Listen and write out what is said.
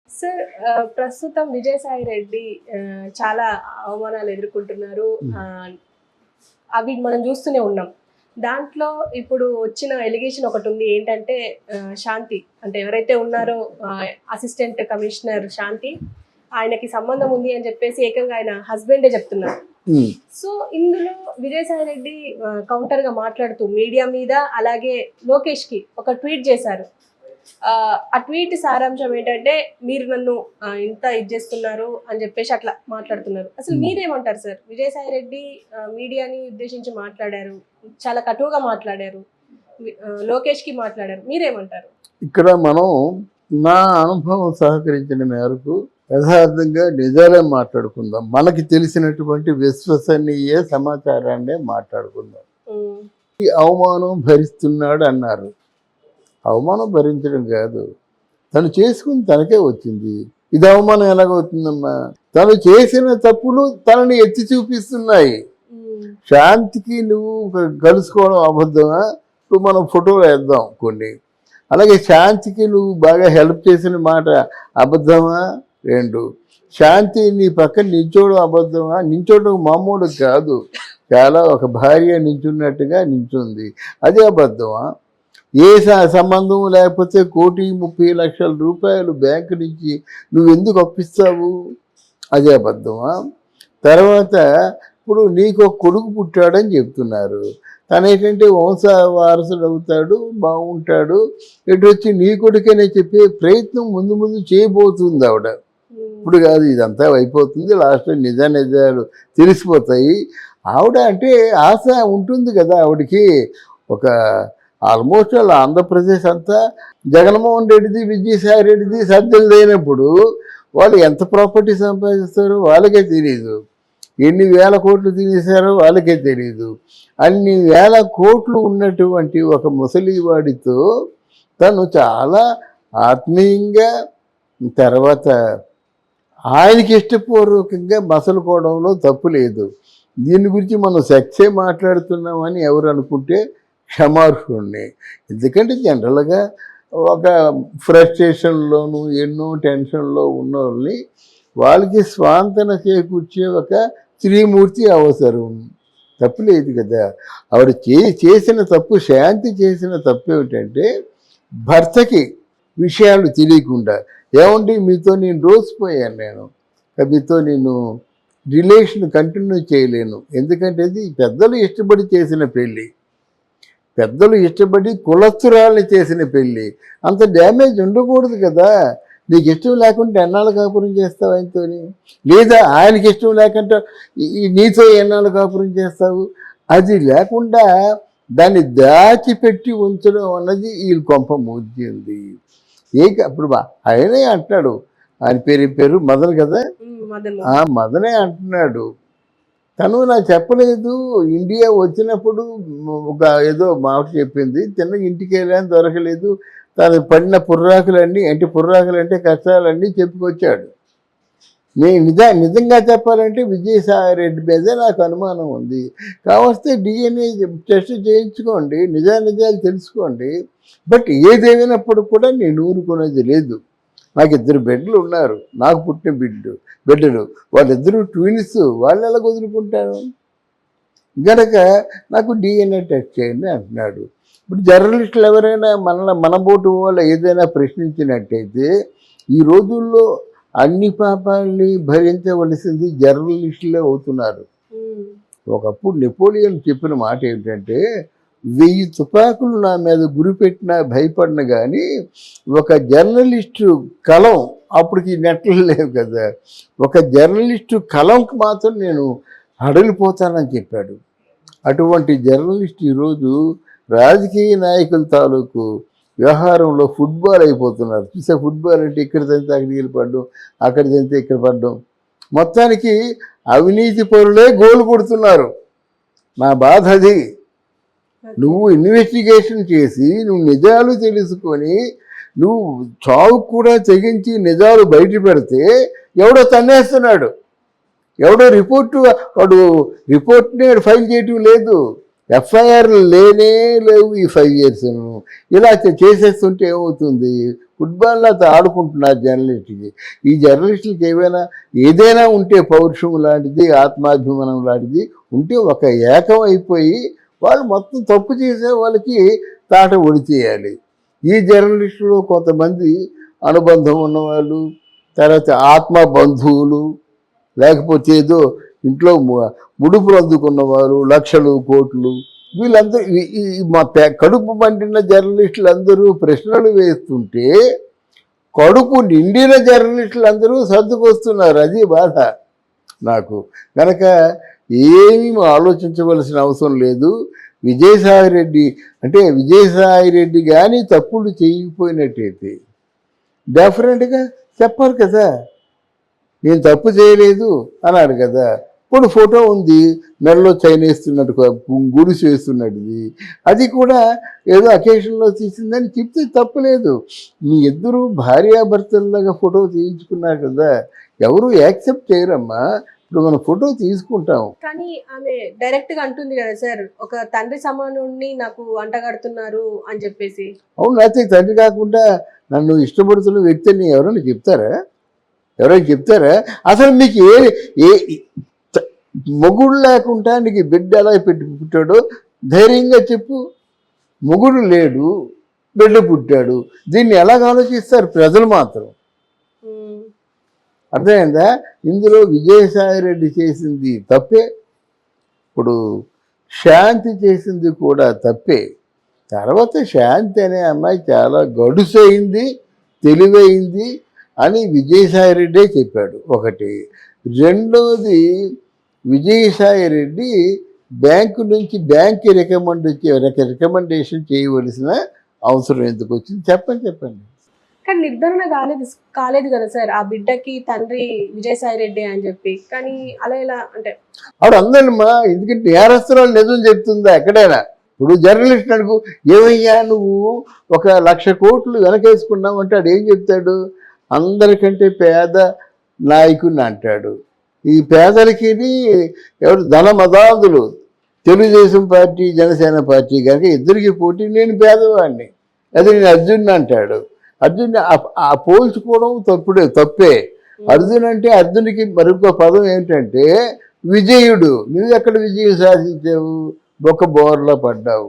Sir ప్రస్తుతం విజయసాయి రెడ్డి చాలా అవమానాలు ఎదుర్కొంటున్నారు. అవి మనం చూస్తూనే ఉన్నాం. దాంట్లో ఇప్పుడు వచ్చిన ఎలిగేషన్ ఒకటి ఉంది. ఏంటంటే శాంతి అంటే ఎవరైతే ఉన్నారో అసిస్టెంట్ కమిషనర్ శాంతి, ఆయనకి సంబంధం ఉంది అని చెప్పేసి ఏకంగా ఆయన హస్బెండే చెప్తున్నారు. సో ఇందులో విజయసాయి రెడ్డి కౌంటర్ గా మాట్లాడుతూ మీడియా మీద అలాగే లోకేష్ కి ఒక ట్వీట్ చేశారు. ఆ ట్వీట్ సారాంశం ఏంటంటే మీరు నన్ను ఇంత ఇది చేస్తున్నారు అని చెప్పేసి అట్లా మాట్లాడుతున్నారు. అసలు మీరేమంటారు సార్? విజయసాయి రెడ్డి మీడియాని ఉద్దేశించి మాట్లాడారు, చాలా కటువుగా మాట్లాడారు, లోకేష్ కి మాట్లాడారు, మీరేమంటారు? ఇక్కడ మనం నా అనుభవం సహకరించిన మేరకు యథార్థంగా నిజాలే మాట్లాడుకుందాం. మనకి తెలిసినటువంటి విశ్వసనీయ సమాచారాన్నే మాట్లాడుకుందాం. ఈ అవమానం భరిస్తున్నాడు అన్నారు. అవమానం భరించడం కాదు, తను చేసుకుని తనకే వచ్చింది. ఇది అవమానం ఎలాగవుతుందమ్మా? తను చేసిన తప్పులు తనని ఎత్తి చూపిస్తున్నాయి. శాంతికి నువ్వు కలుసుకోవడం అబద్ధమా? ఇప్పుడు మనం ఫోటోలు వేద్దాం కొన్ని. అలాగే శాంతికి నువ్వు బాగా హెల్ప్ చేసిన మాట అబద్ధమా? రెండు. శాంతి నీ పక్కన నించోవడం అబద్ధమా? నించోవడం మామూలు కాదు, చాలా ఒక భార్య నించున్నట్టుగా నించుంది, అదే అబద్ధమా? ఏ సంబంధం లేకపోతే 1,30,00,000 రూపాయలు బ్యాంకు నుంచి నువ్వు ఎందుకు అప్పిస్తావు? అదే అబద్ధమా? తర్వాత ఇప్పుడు నీకు ఒక కొడుకు పుట్టాడని చెప్తున్నారు. తనేంటంటే వంశ వారసుడు అవుతాడు, బాగుంటాడు, ఎటు వచ్చి నీ కొడుకనే చెప్పే ప్రయత్నం ముందు ముందు చేయబోతుంది ఆవిడ. ఇప్పుడు కాదు, ఇదంతా అయిపోతుంది, లాస్ట్ నిజాలు తెలిసిపోతాయి. ఆవిడ అంటే ఆశ ఉంటుంది కదా ఆవిడకి. ఒక ఆల్మోస్ట్ అలా ఆంధ్రప్రదేశ్ అంతా జగన్మోహన్ రెడ్డిది, విజయసాయి రెడ్డిది సర్జలు లేనప్పుడు వాళ్ళు ఎంత ప్రాపర్టీ సంపాదిస్తారో వాళ్ళకే తెలియదు, ఎన్ని వేల కోట్లు తినేశారో వాళ్ళకే తెలియదు. అన్ని వేల కోట్లు ఉన్నటువంటి ఒక ముసలివాడితో తను చాలా ఆత్మీయంగా, తర్వాత ఆయనకి ఇష్టపూర్వకంగా మసలుకోవడంలో తప్పు లేదు. దీని గురించి మనం సెక్సే మాట్లాడుతున్నామని ఎవరు అనుకుంటే క్షమార్హుణ్ణి. ఎందుకంటే జనరల్గా ఒక ఫ్రస్ట్రేషన్లోను ఎన్నో టెన్షన్లో ఉన్న వాళ్ళని వాళ్ళకి స్వాంతన చేకూర్చే ఒక శ్రీమూర్తి అవసరం. తప్పు లేదు కదా. ఆవిడ చేసిన తప్పు, శాంతి చేసిన తప్పు ఏమిటంటే భర్తకి విషయాలు తెలియకుండా, ఏమండి మీతో నేను రోజుపోయాను, మీతో నేను రిలేషన్ కంటిన్యూ చేయలేను, ఎందుకంటే ఇది పెద్దలు ఇష్టపడి చేసిన పెళ్ళి, పెద్దలు ఇష్టపడి కులస్తురాల్ని చేసిన పెళ్ళి, అంత డ్యామేజ్ ఉండకూడదు కదా. నీకు ఇష్టం లేకుంటే ఎన్నాళ్ళు కాపురం చేస్తావు ఆయనతో? లేదా ఆయనకి ఇష్టం లేకుండా నీతో ఎన్నాళ్ళు కాపురం చేస్తావు? అది లేకుండా దాన్ని దాచిపెట్టి ఉంచడం అన్నది ఈ కొంప ముద్దింది. అప్పుడు ఆయనే అంటున్నాడు, ఆయన పేరు మదన్ కదా, మదనే అంటున్నాడు, తను నాకు చెప్పలేదు, ఇండియా వచ్చినప్పుడు ఒక ఏదో మాట చెప్పింది, తిన్న ఇంటికి వెళ్ళని దొరకలేదు, తను పడిన పుర్రాకులన్నీ అంటే కష్టాలన్నీ చెప్పుకొచ్చాడు. నేను నిజంగా చెప్పాలంటే విజయసాయి రెడ్డి మీదే నాకు అనుమానం ఉంది. కావస్తే DNA టెస్ట్ చేయించుకోండి, నిజాలు తెలుసుకోండి. బట్ ఏదేమైనప్పుడు కూడా నేను ఊరుకునేది లేదు. నాకు 2 బిడ్డలు ఉన్నారు, నాకు పుట్టిన బిడ్డలు, వాళ్ళిద్దరూ ట్విన్స్, వాళ్ళు ఎలా వదులుకుంటాను? గనక నాకు DNA టెస్ట్ చేయండి అంటున్నాడు. ఇప్పుడు జర్నలిస్టులు ఎవరైనా మన బోటు వాళ్ళు ఏదైనా ప్రశ్నించినట్టయితే ఈ రోజుల్లో అన్ని పాపాలని భరించవలసింది జర్నలిస్టులే అవుతున్నారు. ఒకప్పుడు నెపోలియన్ చెప్పిన మాట ఏమిటంటే, 1000 తుపాకులు నా మీద గురిపెట్టినా భయపడిన కానీ ఒక జర్నలిస్టు కలం, అప్పటికి నెట్లు లేవు కదా, ఒక జర్నలిస్టు కలంకి మాత్రం నేను హడలిపోతానని చెప్పాడు. అటువంటి జర్నలిస్ట్ ఈరోజు రాజకీయ నాయకుల తాలూకు వ్యవహారంలో ఫుట్బాల్ అయిపోతున్నారు. చూసే ఫుట్బాల్ అంటే ఇక్కడ తింటే అక్కడికి వెళ్ళి పడ్డం, అక్కడ తింటే ఇక్కడ పడ్డం, మొత్తానికి అవినీతి పరులే గోలు కొడుతున్నారు. నా బాధ అది. నువ్వు ఇన్వెస్టిగేషన్ చేసి నువ్వు నిజాలు తెలుసుకొని నువ్వు చావు కూడా తెగించి నిజాలు బయట పెడితే ఎవడో తన్నేస్తున్నాడు, ఎవడో వాడు రిపోర్ట్ని ఫైల్ చేయటం లేదు, FIR లేవు ఈ 5 years. ఇలా చేసేస్తుంటే ఏమవుతుంది? ఫుట్బాల్ అయితే ఆడుకుంటున్నారు జర్నలిస్టుకి. ఈ జర్నలిస్టులకి ఏదైనా ఉంటే పౌరుషం లాంటిది, ఆత్మాభిమానం లాంటిది ఉంటే ఒక ఏకం అయిపోయి వాళ్ళు మొత్తం తప్పు చేసే వాళ్ళకి తాట ఒడిచేయాలి. ఈ జర్నలిస్టులు కొంతమంది అనుబంధం ఉన్నవాళ్ళు, తర్వాత ఆత్మ బంధువులు, లేకపోతే ఏదో ఇంట్లో ముడుపులు అందుకున్నవారు, లక్షలు కోట్లు, వీళ్ళందరూ మా కడుపు పండిన జర్నలిస్టులు అందరూ ప్రశ్నలు వేస్తుంటే కడుపు నిండిన జర్నలిస్టులు అందరూ సర్దుకొస్తున్నారు. అది బాధ నాకు. కనుక ఏమీ ఆలోచించవలసిన అవసరం లేదు. విజయసాయిరెడ్డి కానీ తప్పులు చేయకపోయినట్టయితే డెఫినెట్గా చెప్పాలి కదా, నేను తప్పు చేయలేదు అన్నాడు కదా. ఇప్పుడు ఫోటో ఉంది, మెడలో చైన్ వేస్తున్నట్టు, గుడిసి వేస్తున్నట్టుది, అది కూడా ఏదో అకేషన్లో తీసిందని చెప్తే తప్పులేదు. మీ ఇద్దరు భార్యాభర్తల్లాగా ఫోటో తీయించుకున్నారు కదా, ఎవరు యాక్సెప్ట్ చేయరమ్మా. ఇప్పుడు మనం ఫోటో తీసుకుంటాం. కానీ ఆమె డైరెక్ట్ గా అంటుంది కదా సార్, ఒక తండ్రి సమానుడిని నాకు అంటగడుతున్నారు అని చెప్పేసి. అవును, అయితే తండ్రి కాకుండా నన్ను ఇష్టపడుతున్న వ్యక్తిని ఎవరైనా చెప్తారా? అసలు మీకు ఏ మొగుడు లేకుండా నీకు బిడ్డ ఎలా పుట్టాడో ధైర్యంగా చెప్పు. మొగుడు లేడు, బిడ్డ పుట్టాడు, దీన్ని ఎలాగ ఆలోచిస్తారు ప్రజలు మాత్రం? అర్థమైందా? ఇందులో విజయసాయిరెడ్డి చేసింది తప్పే, ఇప్పుడు శాంతి చేసింది కూడా తప్పే. తర్వాత శాంతి అనే అమ్మాయి చాలా గడుసైంది, తెలివైంది అని విజయసాయిరెడ్డే చెప్పాడు ఒకటి. రెండోది, విజయసాయిరెడ్డి బ్యాంకు నుంచి బ్యాంక్కి రికమెండేషన్ చేయవలసిన అవసరం ఎందుకు వచ్చింది? చెప్పండి. కానీ నిర్ధారణ కాలేదు కదా సార్ ఆ బిడ్డకి తండ్రి విజయసాయిరెడ్డి అని చెప్పి. కానీ అలా ఎలా అంటే ఆవిడ అందరమ్మా, ఎందుకంటే నేరస్తురాలు నిజం చెప్తుందా ఎక్కడైనా? ఇప్పుడు జర్నలిస్ట్ అనుకో, ఏమయ్యా నువ్వు 1,00,000 కోట్లు వెనకేసుకున్నావు అంటే ఆడు ఏం చెప్తాడు? అందరికంటే పేద నాయకుడిని అంటాడు. ఈ పేదలకి ఎవరు ధనమదాదులు, తెలుగుదేశం పార్టీ, జనసేన పార్టీ కనుక ఇద్దరికి పోటీ, నేను పేదవాడిని, అది నేను అర్జున్ అంటాడు. అర్జున్ ఆ పోల్చుకోవడం తప్పే. అర్జున్ అంటే అర్జునికి మరొక పదం ఏంటంటే విజయుడు. నువ్వు ఎక్కడ విజయం సాధించావు? బొక్క బోర్లో పడ్డావు.